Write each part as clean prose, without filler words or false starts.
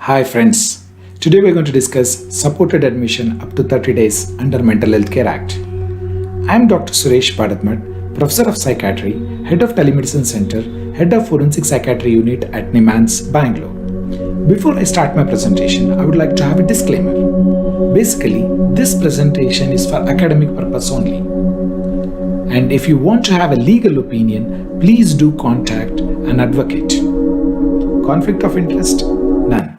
Hi friends, today we're going to discuss supported admission up to 30 days under Mental Health Care Act. I am Dr. Suresh Padatmat, Professor of Psychiatry, Head of Telemedicine Center, Head of Forensic Psychiatry Unit at NIMHANS, Bangalore. Before I start my presentation, I would like to have a disclaimer. Basically, this presentation is for academic purpose only. And if you want to have a legal opinion, please do contact an advocate. Conflict of interest? None.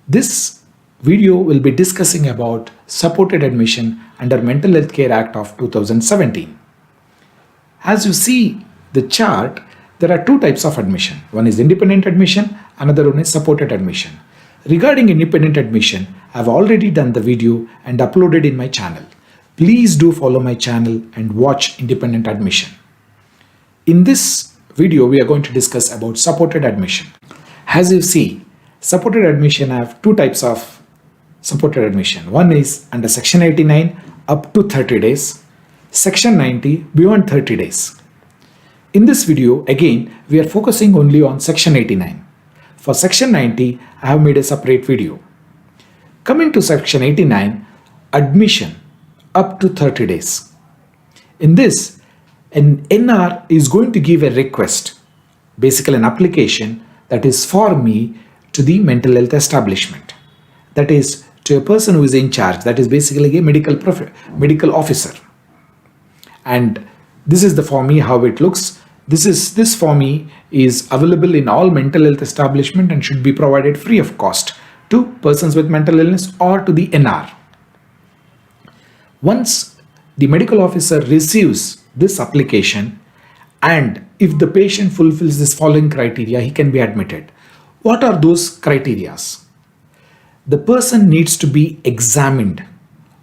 This video will be discussing about supported admission under Mental Health Care Act of 2017. As you see the chart, there are two types of admission. One is independent admission, another one is supported admission. Regarding independent admission, I have already done the video and uploaded in my channel. Please do follow my channel and watch independent admission. In this video, we are going to discuss about supported admission. As you see, supported admission have two types of supported admission. One is under Section 89 up to 30 days, Section 90 beyond 30 days. In this video, again, we are focusing only on Section 89. For Section 90, I have made a separate video. Coming to Section 89, admission up to 30 days. In this, an NR is going to give a request, basically an application that is for me to the mental health establishment. That is to a person who is in charge, that is basically a medical officer. And this is the for me how it looks. This for me is available in all mental health establishment and should be provided free of cost to persons with mental illness or to the NR. Once the medical officer receives this application and if the patient fulfills this following criteria, he can be admitted. What are those criteria? The person needs to be examined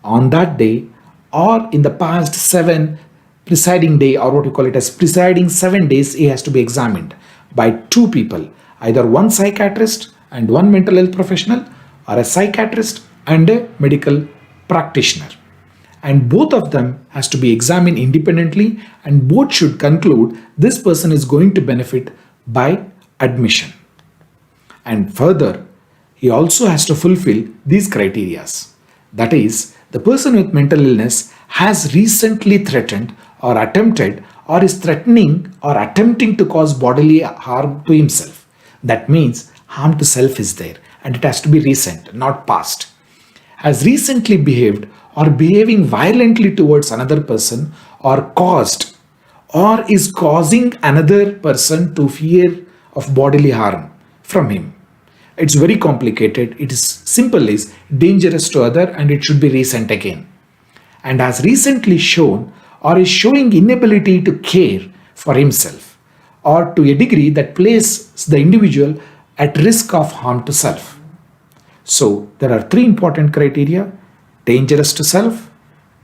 on that day or in the past 7 presiding day, or what you call it as presiding 7 days, he has to be examined by 2 people, either one psychiatrist and one mental health professional, or a psychiatrist and a medical practitioner. And both of them has to be examined independently and both should conclude this person is going to benefit by admission. And further, he also has to fulfill these criteria. That is, the person with mental illness has recently threatened or attempted or is threatening or attempting to cause bodily harm to himself. That means harm to self is there and it has to be recent, not past. Has recently behaved or behaving violently towards another person or caused or is causing another person to fear of bodily harm from him. It's very complicated. It is simple is dangerous to other and it should be recent again. And has recently shown or is showing inability to care for himself or to a degree that places the individual at risk of harm to self. So there are 3 important criteria: dangerous to self,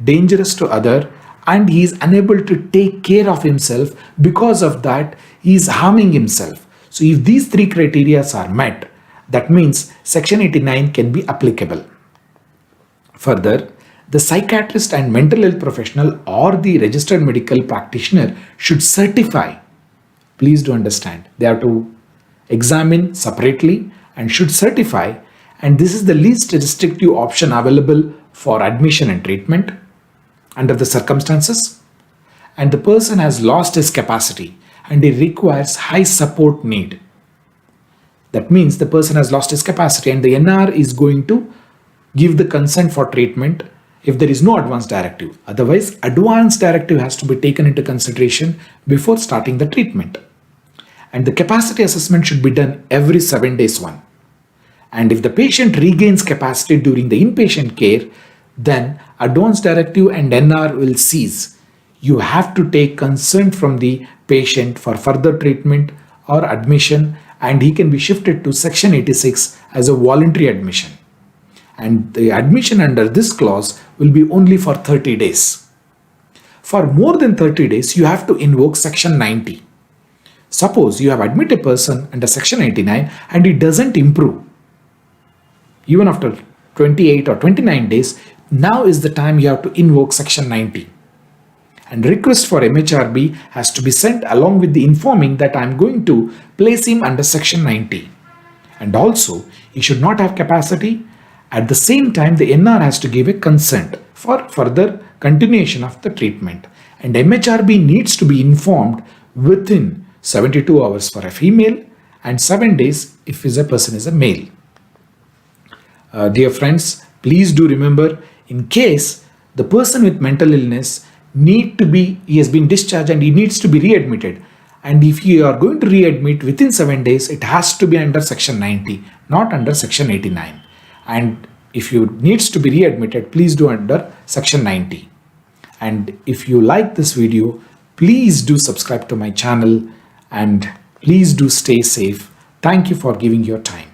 dangerous to other, and he is unable to take care of himself. Because of that, he is harming himself. So if these 3 criteria are met, that means Section 89 can be applicable. Further, the psychiatrist and mental health professional or the registered medical practitioner should certify. Please do understand, they have to examine separately and should certify, and this is the least restrictive option available for admission and treatment under the circumstances. And the person has lost his capacity and he requires high support need. That means the person has lost his capacity and the NR is going to give the consent for treatment if there is no advance directive. Otherwise, advance directive has to be taken into consideration before starting the treatment. And the capacity assessment should be done every 7 days one. And if the patient regains capacity during the inpatient care, then advance directive and NR will cease. You have to take consent from the patient for further treatment or admission, and he can be shifted to Section 86 as a voluntary admission. And the admission under this clause will be only for 30 days. For more than 30 days, you have to invoke Section 90. Suppose you have admitted a person under Section 89 and it doesn't improve. Even after 28 or 29 days, Now is the time you have to invoke section 90. And request for MHRB has to be sent along with the informing that I am going to place him under section 90. And also, he should not have capacity. At the same time, the NR has to give a consent for further continuation of the treatment. And MHRB needs to be informed within 72 hours for a female and 7 days if a person is a male. Dear friends, please do remember, in case the person with mental illness he has been discharged and he needs to be readmitted. And if you are going to readmit within 7 days, it has to be under section 90, not under section 89. And if you needs to be readmitted, please do under section 90. And if you like this video, please do subscribe to my channel and please do stay safe. Thank you for giving your time.